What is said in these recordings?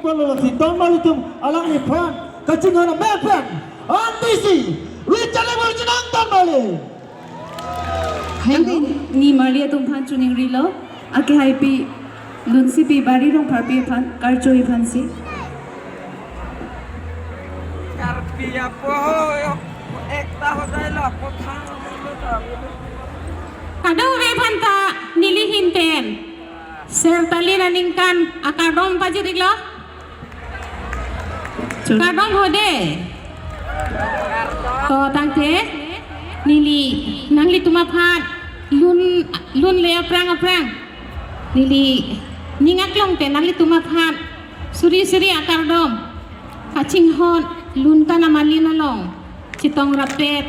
Palolasi Don Malitum alang ni Pran kacingan Mepan Antisi Richard Emergenang Don Mali. Hai ni Maria tum phan chuning rilo ake hai pi lunsi pi bari rong pharpi phan karchoi phan si Karpia po ekta ho dai la po thang kado ve phan ta nili hinten sel tali naningkan akadom pajirilo kadong hode to tangte nili nangli tuma phat lun le aprang nili ningak long te nangli tuma phat suri akardom kaching hon lun ta namali na long chitong rapet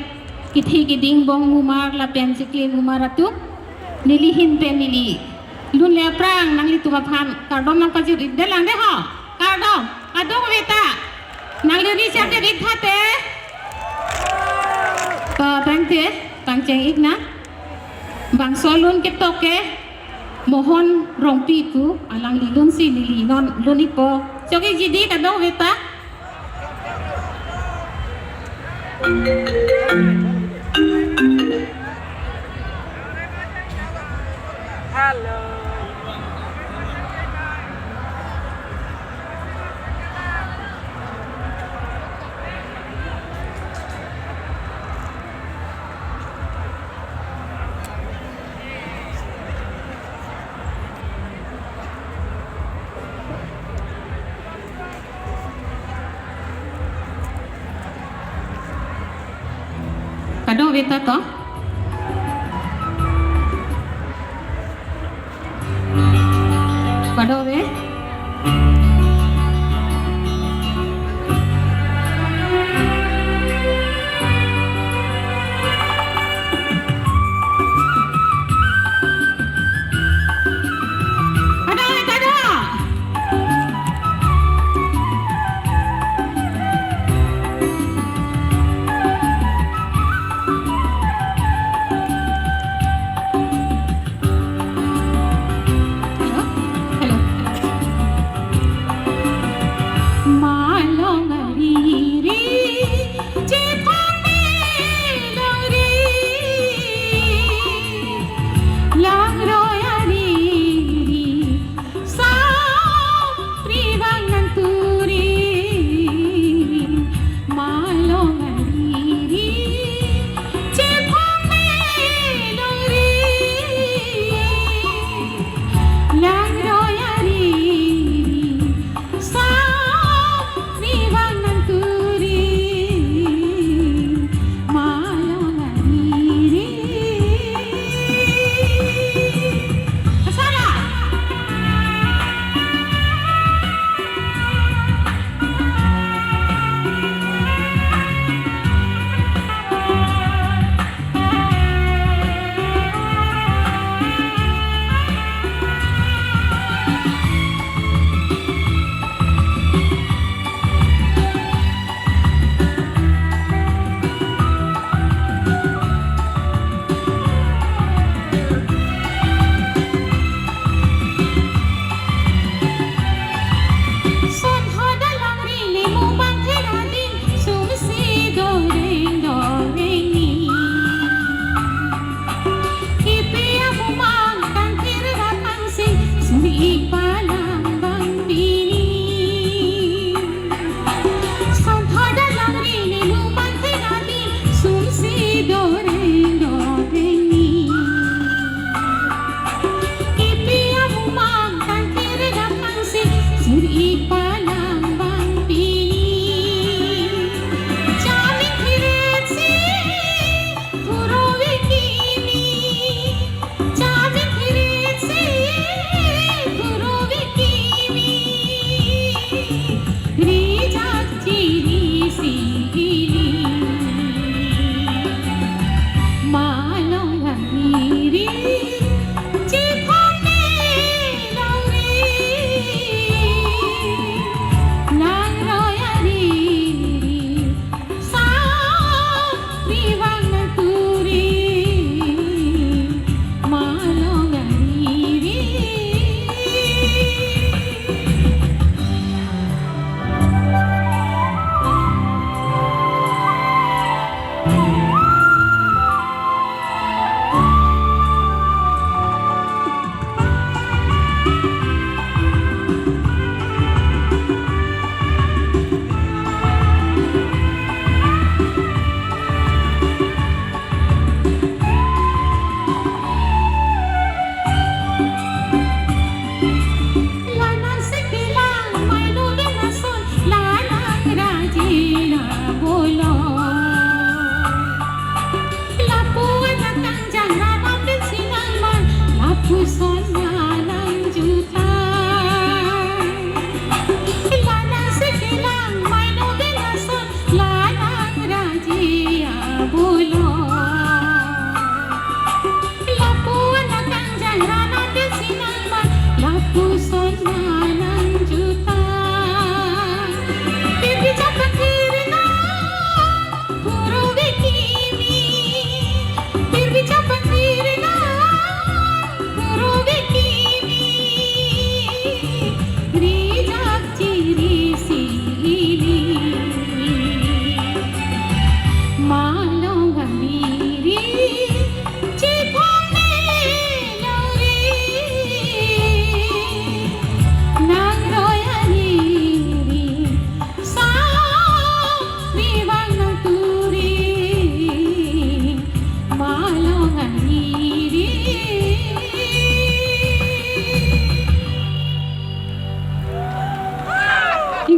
kithi kiding bong umar la pen chikli umar atu nili hinte nili lun le aprang nangli tuma phat kardom nang pajir delang de ha kardom adong veta nangli ri chate dithate to tangte tangcheng ikna bang solun ketoke mohon rompi ku alang lilun si lili non lunipo choki jidi kadong veta Hello. kadong veta to kadong ve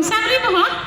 Sabri mo ho?